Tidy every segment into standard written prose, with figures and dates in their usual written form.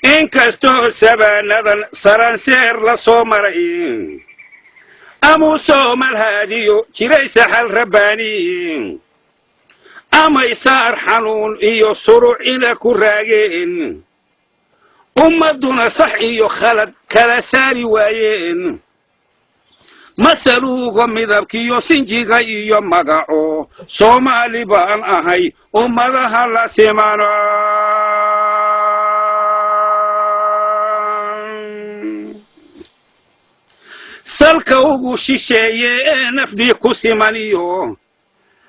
inkastoo sabaanadan saranseer la soo maray amuu soomal haadiyo jiray saxal rabbaani amay saar xanuun iyo suruc ila ku raageen ummaduna sax iyo khalad kala saari waayeen masaluuga midabkiyo sinjiga iyo magaco Soomaali baan ahay ummadaha la simano salka ugu shisheeye nafdi ku simaniyo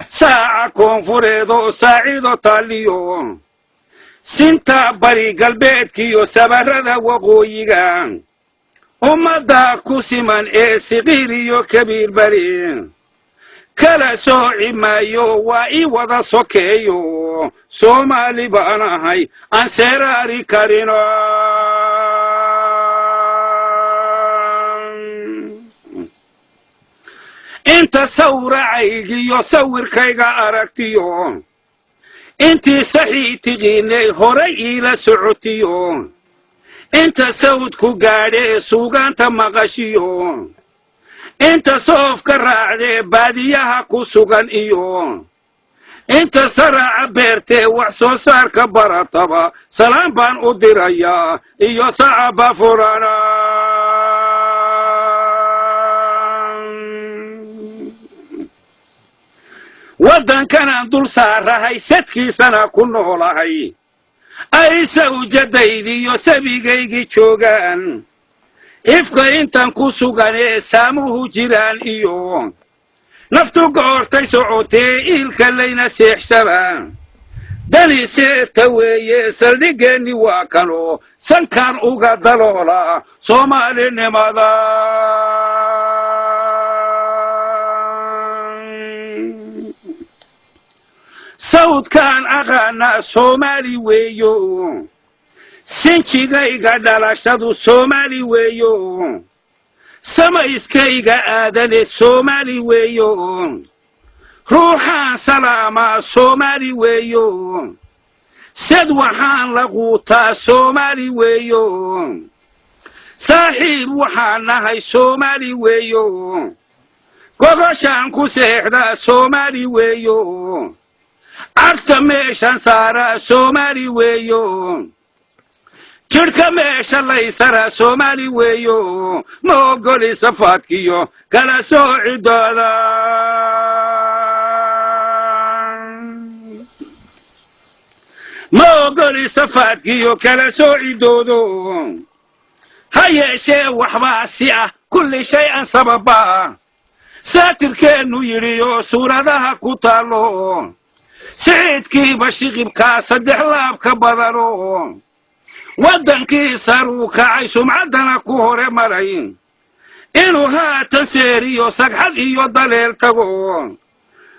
saaca koonfureedo saacido taliyo sinta bari galbeedkiyo sabarada waqooyiga ummada ku siman ee siqiir iyo kabiir bari kala sooci maayo waa ii wada sokeeyo Soomaali baan ahay aan seeraari karino inta sawracaygiyo sawirkayga aragtiyo intii saxiitiqiinay horay iila socotiyo inta sawd ku gaadhee suugaanta maqashiyo inta soofka raacdee baadiyaha ku sugan iyo inta saraaca beertee wax soo saarka barataba salaan baan u dirayaa iyo sacaba furana waddankanaan dul saarahay sadkiisana ku noolahay ay sawjadaydiyo sabigaygii joogaan ifka intan ku sugan ee saamuhu jiraan iyo naftu goortay socotee iilka layna seexshaba dani seeta weeye saldhigeenni waa kanoo sankaan uga daloola Soomaalinimada sawdkaan aqaana Soomaali weeyo sinjigayga dhalashadu Soomaali weeyo samayskayga aadane Soomaali weeyo ruuxaan salaamaa Soomaali weeyo sad waxaan la quutaa Soomaali weeyo saaxiib waxaan nahay Soomaali weeyo gogoshaan ku seexdaa Soomaali weeyo cagta meeshan saara Soomaali weeyo jirka meesha laysara Soomaali weeyo ma ogoli safaadkiyo kala soocidooda ma ogoli safaadkiyo kala soocidoodo ha yeeshee waxbaa si ah kulli shay an sababa saatirkeennu yidhiyo suuradaha ku taalo سعيدكي بشيقبكا صدح لابك بدرو ودنكي ساروكا عيشو معدنا كوهوري ملايين إنو ها تسيريو ساقحد إيو دليل تقو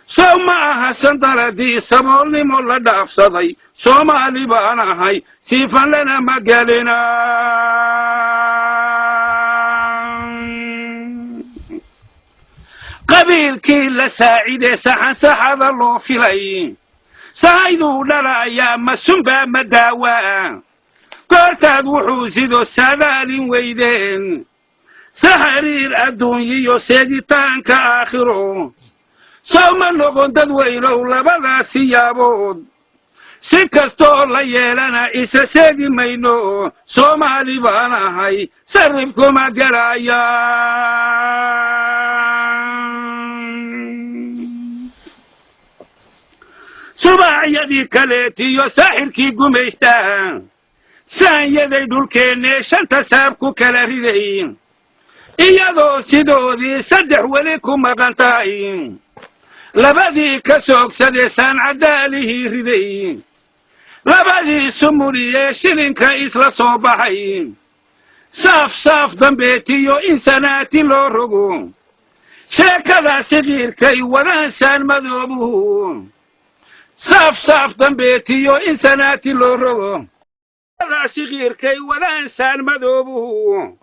سوما هسندر دي سمولي مولا داف صدي سومالي بانا هاي سيفا لنا مقالنا قبيل كيلا ساعدة سحن سحد الله فيلاي سايدو للا يا مسنبا مداوى قرتاد وحوزيدو سادالين ويدين سحرير الدنيا سيدتان كآخرو سوما نقون تدوينو لبدا سيابود سكستو ليلنا إسا سيدي مينو سومالي بانا هاي سرفكو مقرايا سبع يدي كاليتي ساحركي قميشتان سان يدي دولكيني شانتا سابكو كالاريدين إيادو سيدودي سدح وليكو مغانتاين لبدي كسوك سدي سان عداليه ريدين لبدي سمولي شرين كايسلا صوبحين صاف صاف دنبيتيو إنساناتي لو رقو شاكلا صغير كي ولا إنسان مذوبه صاف صاف دنبيتيو إنساناتي لو رقو هذا صغير كي ولا إنسان مذوبه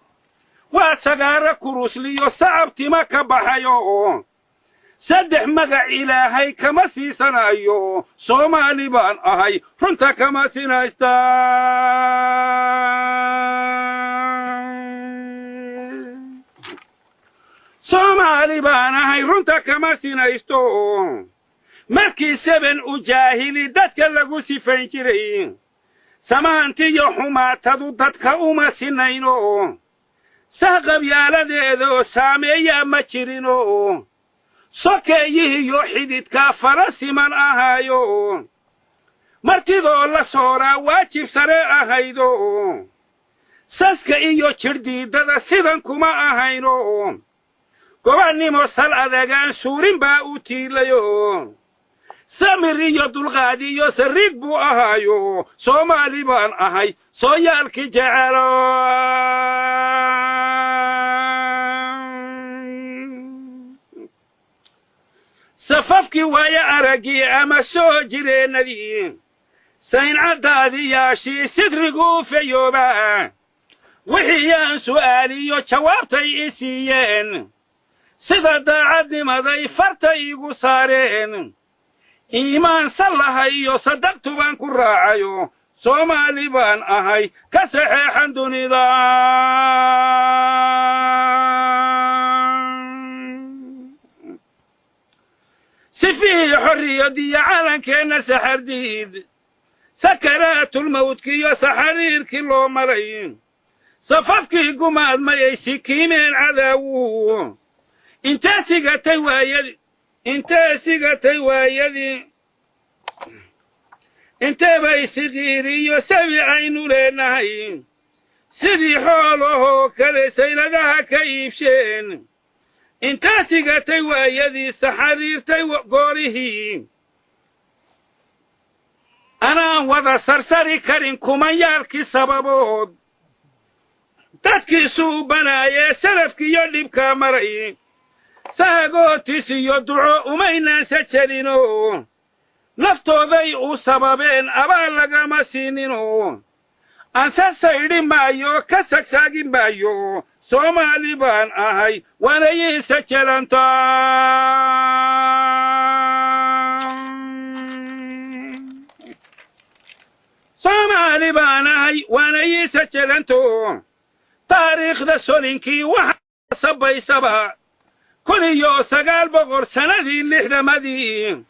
وسجارة كروسليو صعبتي ما كبحيو سدح مقع إلهي كما سيسنا أيو سومالي بان أهي فرنتا كما سينايستان Somali baan ahay runta kama sinaysto markii seven u jaahili dadka lagu sifayn jiray samaantiyo xumaatadu dadka uma sinayno saqabyaaladeedo saameeya ma jirino sokeeyihiyo xididka farasiman ahaayo martidoo la sooraa waajib sare ahaydo saska iyo jirdiidada sidan kuma ahayno gobannimo sal adagaan suurin baa u tiilayo samir iyo dulqaad iyo sariig buu ahaayo Soomaali baan ahay sooyaalkii jecelo safafkii waaya aragii ama soo jireenadii sayncadaadiyaashii sidrigu fayooba wixii yaan su'aaliyo jawaabtay i siiyeen sida daacadnimaday farta igu saareen iimaan sallaha iyo sadaqtu baan ku raacayo Soomaali baan ahay ka saxeexan dunida سفيه حرية دي عالن كينا سحرديد سكرات الموت كي سحرير كيلو مرين صففكي قماد ما يسكي من عذاو انت سيقتي وايدي انت بايسي غيري يسوي عينو لنهي سيدي حوله كلي سيلدها كيبشين انت سيقتي وايدي سحريرتي وقوله أنا وذا سرسري كرين كميالكي سببود تدكي سوبنا يا سلفكي يلي بكامري ساقوتي سيدعو ومينا سجلينو نفتو ذي سببين أبالغا مسينينو أنسا سيدين بايو كسك ساقين بايو Somali baan ahay waana yiisa jelanta Somali baan ahay waana yiisa jelanto taariikhda solinkii waxa sabaysaba kuliyo 900 sanadii 60madii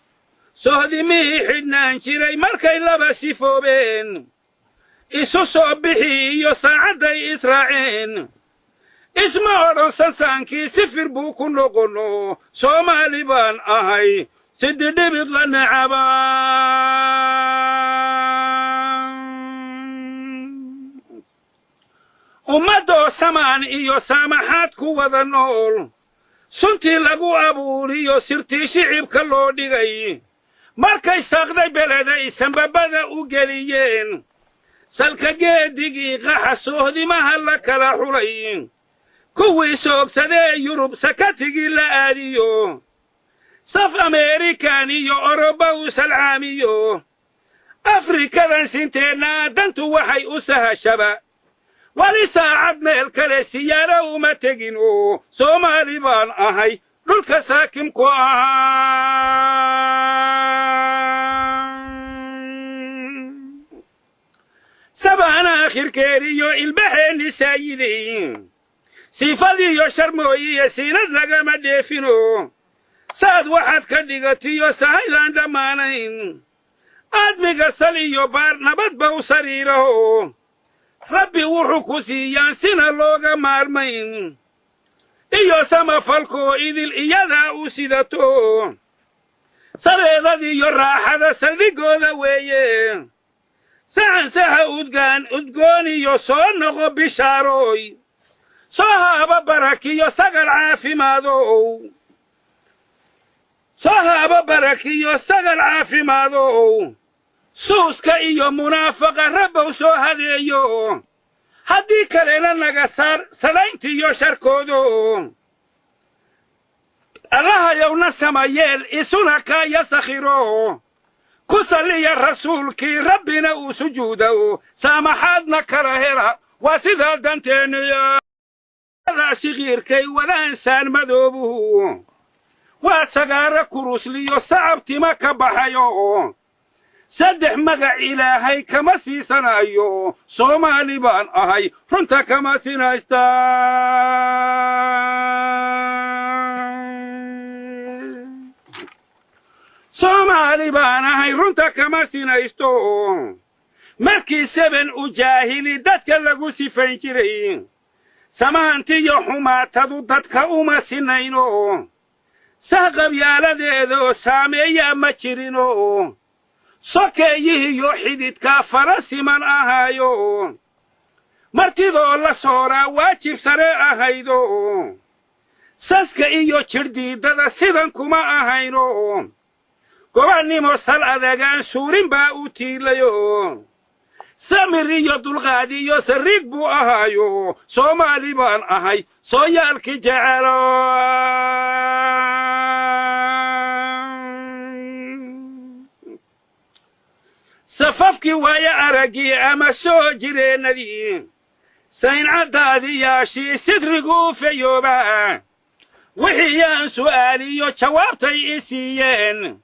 sohdimii xidhnaan jiray markay laba sifoobeen isu soo bixi iyo saacaday israaceen اسمع رسان سانكي سفر بوكو نقولو Somali بان اهي سد دبيض لنعبا ومدو سمان ايو سامحات كوة النول سنتي لقو ابوريو سرتي شعب كالو ديغي ماركي ساقدي بلدي سنبابادا اوغاليين سالكا جيديغي غحسوه دي مهلا كلا حولين كوي سوق سدي يوروب سكتي لا آليو صف أمريكانيو أوروبا وسلعاميو أفريكا ذن سنتينا دنتو وحي أسها شبا ولساعد ميل كالي سيارة وما تجينو Somali بان أهي للك ساكم سبعنا آخر كيريو البحين سايدين سيفادي يو شرموي سيند لغا ما ديفينو ساد واحد كدغتيو سايلان دمانين ادمي غسلي يو بار نبات باو سريرو ربي وحكو سيان سينا لوغا مارمين ايو سما فالكو ايدل ايادا اسيدتو سريغا دي يو راحة سلقو ذا ويه سعن سها ادقوني يو صنغو بشاروي صهاب بركيو سقل عافي ماذو صهاب بركيو سقل عافي ماذو سوس كايو منافقة ربو سو هديو هدي كلنا نغسر سلاينتي يو شركودو الله يونا سمايل إسونا كايا سخيرو كسلي يا رسول كي ربنا سجودو سامحادنا كراهرة وسيدا دانتينيا هذا صغير كي ولا إنسان مذوبه وسجار كروس ليو صعبتي ما كبحيو سدح مقع إلهي كما سيسنا أيو Somali بان أهي فرنتا كما سينايستا Somali bana hay runta kama sinaysto markii seben u jaahili dadka lagu sifayn jiray samaantiyo xumaatadu dadka uma sinayno saqab yaaladeedo saameeya ma jirino sokeeyihiyo xididka farasiman ahaayo martidoo la sooraa waajib sare ahaydo saska iyo jirdiidada sidan kuma ahayno gobannimo sal adagaan suurin baa u tiilayo samir iyo dulqaad iyo sariig buu ahaayo Soomaali baan ahay sooyaalkii jecelo safafkii waaya aragii ama soo jireenadii sayn caddaadiyaashii sidrigu fayooba wixii yaan su'aaliyo jawaabtay i siiyeen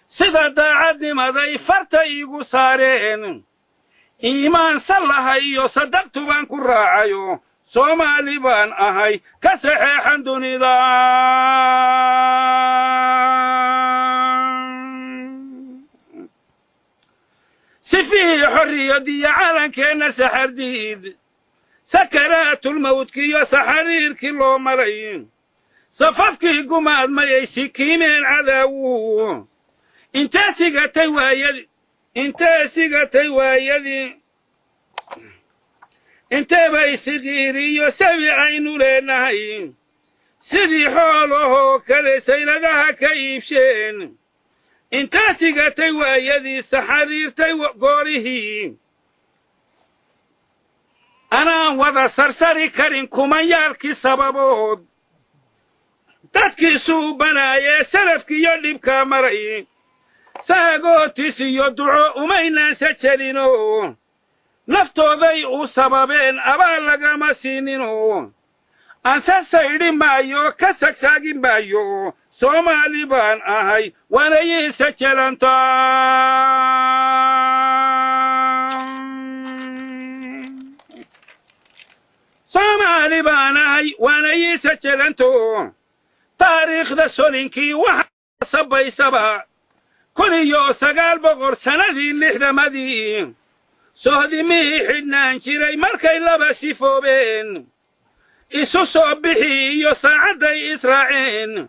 sida daacadnimaday farta igu saareen iimaan sallaha iyo sadaqtu baan ku raacayo Soomaali baan ahay ka saxeexan dunida sifii xorriyadiyo calankeena saxardiid sakaraatul mawdkiyo saxariirkii loo maray safafkii gumaadmayay sikiimeen cadaawu intee sigatay waayadii intee bay sigiiriyo sabi aynu leenahay sidii xoolahoo kale sayladaha ka iibsheen intee sigatay waayadii saxariirtay goorihii anaan wada sarsari karin kumayaalkii sababood dadkii suubanaayee salafkiiyo dhibka maray saagootis iyo duco umaynaan sajalino naftooday u sababeen abaal lagama siinino anse saydhi maayo ka sagsaagin maayo Soomaali baan ahay waana ii sajalanta Soomaali baan ahay waana ii sajalanto taariikhda solinkii waxa sabaysaba كل سقال بقر سندي لحدمدي سهدمي حدنان جري مركي لبسي فوبين إسو صبحي يساعدي إسرائيل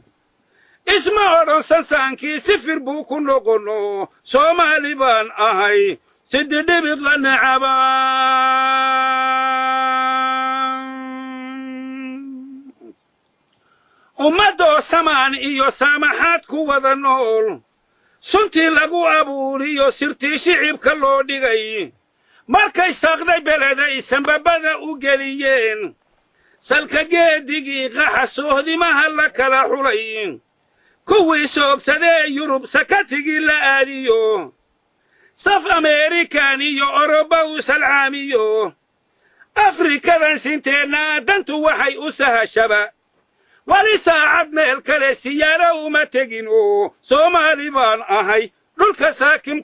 اسمع رسان سانكي سفر بوكو نقولو سومالي بان أهي سد دبض لنعبا أمدو سمان إيو سامحات كوة النول سنتي لغو أبوريو سرتي شعبك اللو ديغي مركي ساقدي بلدي سنبابدا أوغليين سالكا جيديغي غحسوه دي مهلا كلا حولين كوي سوق سدي يوروب سكتيغي لآليو صف أمريكانيو أوروبا وسالعاميو أفريكا دان سنتينا دانتو وحي أسها شبا ولساعد ميل كالي سيارة وما تجينو سومالي بان أهي دولك ساكم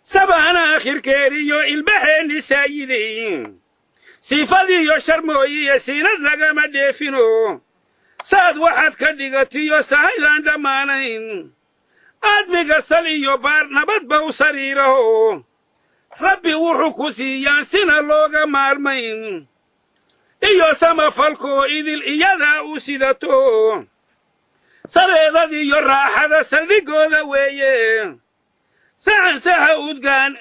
سبانا آخر كيريو البحين سايدين سيفاديو شرموية سيند لغا مدفنو ساد واحد كدقاتيو سايلان دمانين أدبق سليو بار نبات باو سريرو ربي وحكوسي يانسنا لوغا مارمين إيو سما فالكو إذ الإيادة أسيدتو سريغا دي يراحة سلقو ذا ويه سعن سها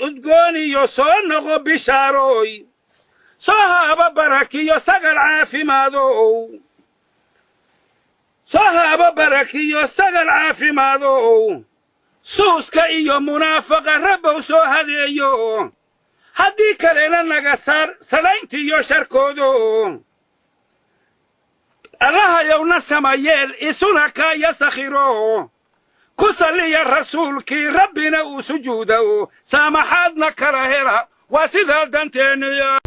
أدقوني يصون نغو بشاروي صحابة بركي يساقل عافي ماذو صحابة بركي يساقل عافي ماذو سوسكا إيو منافقة ربو سو هديو هدي كالينا نغسار سلاينتي يو شاركودو الله يونا سمايل إسونا كايا سخيرو كسالي يا رسول كي ربنا وسجوده سامحادنا كراهرة وسيدا دانتينيا